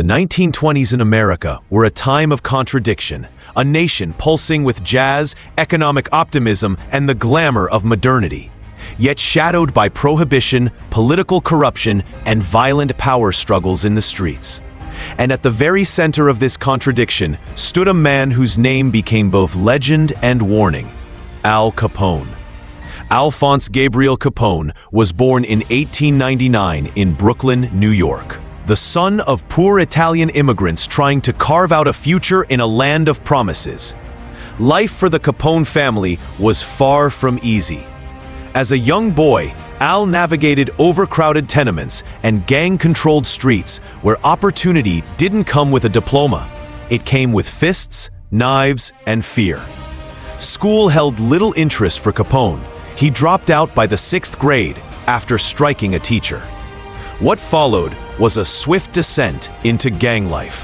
1920s in America were a time of contradiction, a nation pulsing with jazz, economic optimism, and the glamour of modernity, yet shadowed by prohibition, political corruption, and violent power struggles in the streets. And at the very center of this contradiction stood a man whose name became both legend and warning: Al Capone. Alphonse Gabriel Capone was born in 1899 in Brooklyn, New York. The son of poor Italian immigrants trying to carve out a future in a land of promises. Life for the Capone family was far from easy. As a young boy, Al navigated overcrowded tenements and gang-controlled streets where opportunity didn't come with a diploma. It came with fists, knives, and fear. School held little interest for Capone. He dropped out by the 6th grade after striking a teacher. What followed was a swift descent into gang life,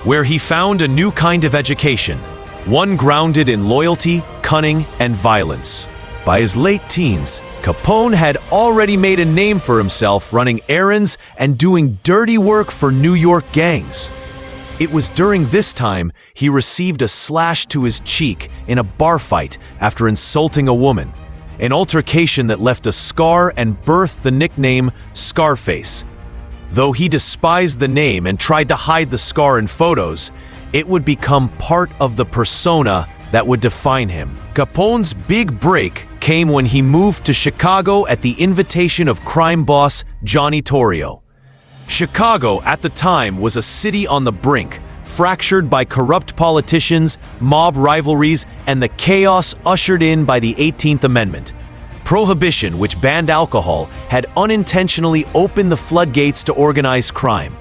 where he found a new kind of education, one grounded in loyalty, cunning, and violence. By his late teens, Capone had already made a name for himself running errands and doing dirty work for New York gangs. It was during this time he received a slash to his cheek in a bar fight after insulting a woman, an altercation that left a scar and birthed the nickname Scarface. Though he despised the name and tried to hide the scar in photos, it would become part of the persona that would define him. Capone's big break came when he moved to Chicago at the invitation of crime boss Johnny Torrio. Chicago at the time was a city on the brink, fractured by corrupt politicians, mob rivalries, and the chaos ushered in by the 18th Amendment. Prohibition, which banned alcohol, had unintentionally opened the floodgates to organized crime.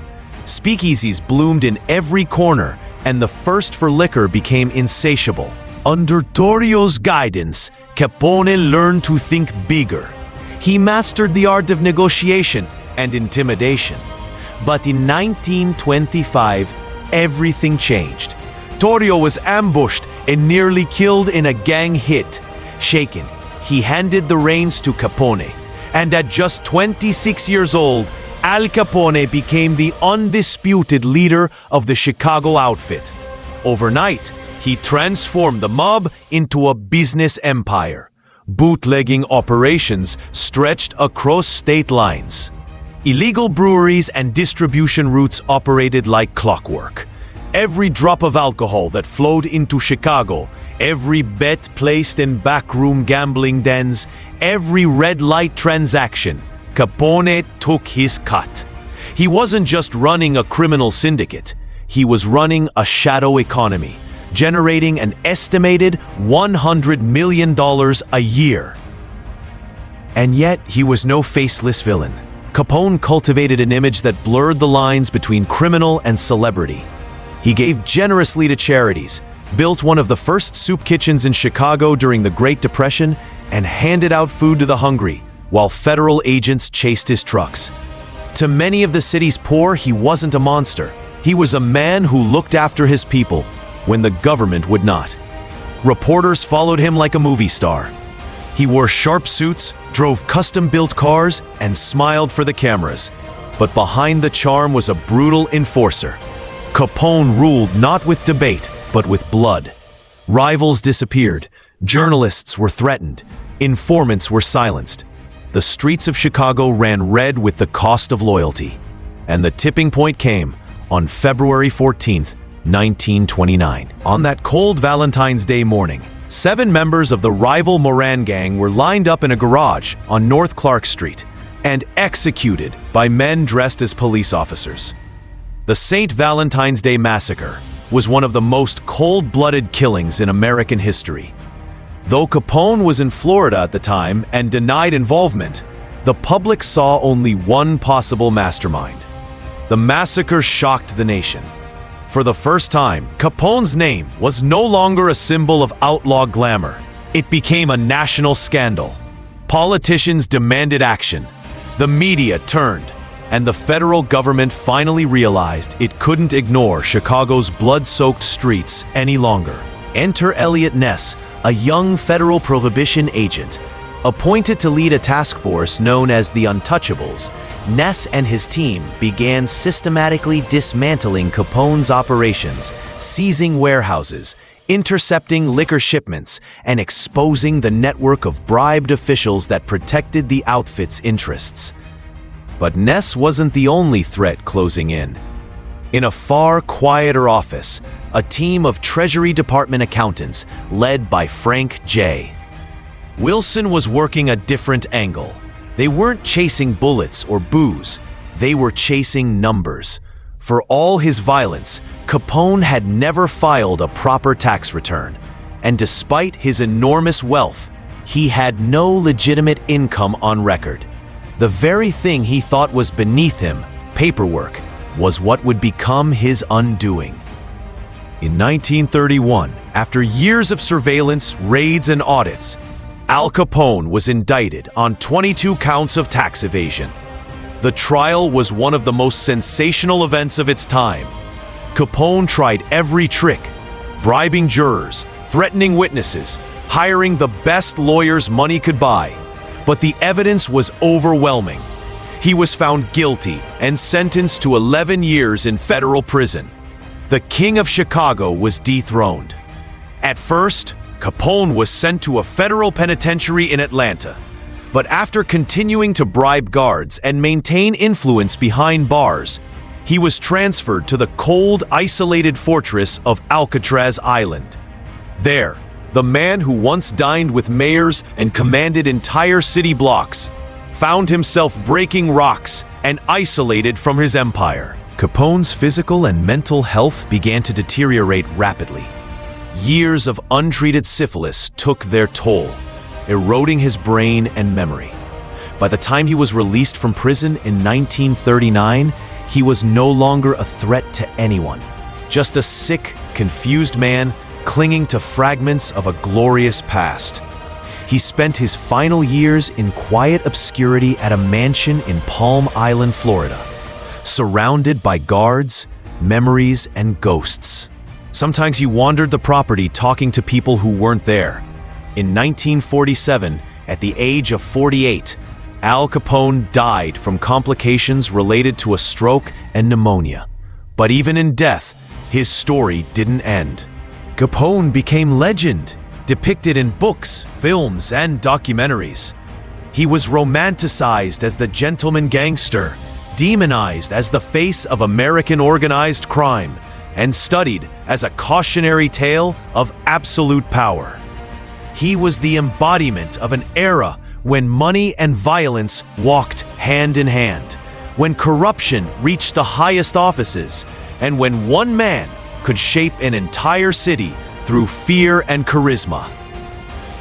Speakeasies bloomed in every corner, and the thirst for liquor became insatiable. Under Torrio's guidance, Capone learned to think bigger. He mastered the art of negotiation and intimidation. But in 1925, everything changed. Torrio was ambushed and nearly killed in a gang hit. Shaken, he handed the reins to Capone, and at just 26 years old, Al Capone became the undisputed leader of the Chicago outfit. Overnight, he transformed the mob into a business empire. Bootlegging operations stretched across state lines. Illegal breweries and distribution routes operated like clockwork. Every drop of alcohol that flowed into Chicago, every bet placed in backroom gambling dens, every red light transaction, Capone took his cut. He wasn't just running a criminal syndicate, he was running a shadow economy, generating an estimated $100 million a year. And yet, he was no faceless villain. Capone cultivated an image that blurred the lines between criminal and celebrity. He gave generously to charities, built one of the first soup kitchens in Chicago during the Great Depression, and handed out food to the hungry, while federal agents chased his trucks. To many of the city's poor, he wasn't a monster. He was a man who looked after his people when the government would not. Reporters followed him like a movie star. He wore sharp suits, drove custom-built cars, and smiled for the cameras. But behind the charm was a brutal enforcer. Capone ruled not with debate, but with blood. Rivals disappeared, journalists were threatened, informants were silenced. The streets of Chicago ran red with the cost of loyalty. And the tipping point came on February 14th, 1929. On that cold Valentine's Day morning, 7 members of the rival Moran gang were lined up in a garage on North Clark Street and executed by men dressed as police officers. The St. Valentine's Day Massacre was one of the most cold-blooded killings in American history. Though Capone was in Florida at the time and denied involvement, the public saw only one possible mastermind. The massacre shocked the nation. For the first time, Capone's name was no longer a symbol of outlaw glamour. It became a national scandal. Politicians demanded action. The media turned, and the federal government finally realized it couldn't ignore Chicago's blood-soaked streets any longer. Enter Elliot Ness, a young federal prohibition agent. Appointed to lead a task force known as the Untouchables, Ness and his team began systematically dismantling Capone's operations, seizing warehouses, intercepting liquor shipments, and exposing the network of bribed officials that protected the outfit's interests. But Ness wasn't the only threat closing in. In a far quieter office, a team of Treasury Department accountants led by Frank J. Wilson was working a different angle. They weren't chasing bullets or booze, they were chasing numbers. For all his violence, Capone had never filed a proper tax return, and despite his enormous wealth, he had no legitimate income on record. The very thing he thought was beneath him, paperwork, was what would become his undoing. In 1931, after years of surveillance, raids, and audits, Al Capone was indicted on 22 counts of tax evasion. The trial was one of the most sensational events of its time. Capone tried every trick, bribing jurors, threatening witnesses, hiring the best lawyers money could buy. But the evidence was overwhelming. He was found guilty and sentenced to 11 years in federal prison. The King of Chicago was dethroned. At first, Capone was sent to a federal penitentiary in Atlanta. But after continuing to bribe guards and maintain influence behind bars, he was transferred to the cold, isolated fortress of Alcatraz Island. There, the man who once dined with mayors and commanded entire city blocks found himself breaking rocks and isolated from his empire. Capone's physical and mental health began to deteriorate rapidly. Years of untreated syphilis took their toll, eroding his brain and memory. By the time he was released from prison in 1939, he was no longer a threat to anyone, just a sick, confused man clinging to fragments of a glorious past. He spent his final years in quiet obscurity at a mansion in Palm Island, Florida, surrounded by guards, memories, and ghosts. Sometimes he wandered the property talking to people who weren't there. In 1947, at the age of 48, Al Capone died from complications related to a stroke and pneumonia. But even in death, his story didn't end. Capone became legend, depicted in books, films, and documentaries. He was romanticized as the gentleman gangster, demonized as the face of American organized crime, and studied as a cautionary tale of absolute power. He was the embodiment of an era when money and violence walked hand in hand, when corruption reached the highest offices, and when one man could shape an entire city through fear and charisma.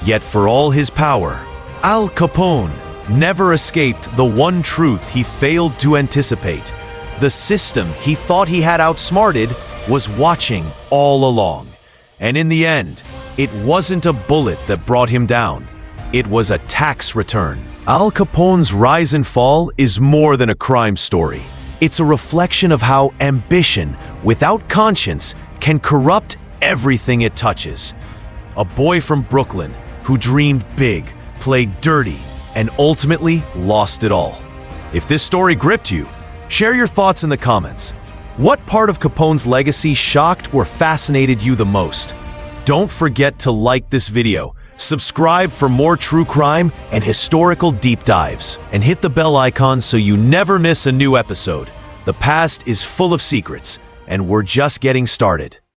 Yet for all his power, Al Capone never escaped the one truth he failed to anticipate. The system he thought he had outsmarted was watching all along. And in the end, it wasn't a bullet that brought him down. It was a tax return. Al Capone's rise and fall is more than a crime story. It's a reflection of how ambition, without conscience, can corrupt everything it touches. A boy from Brooklyn who dreamed big, played dirty, and ultimately lost it all. If this story gripped you, share your thoughts in the comments. What part of Capone's legacy shocked or fascinated you the most? Don't forget to like this video, subscribe for more true crime and historical deep dives, and hit the bell icon so you never miss a new episode. The past is full of secrets, and we're just getting started.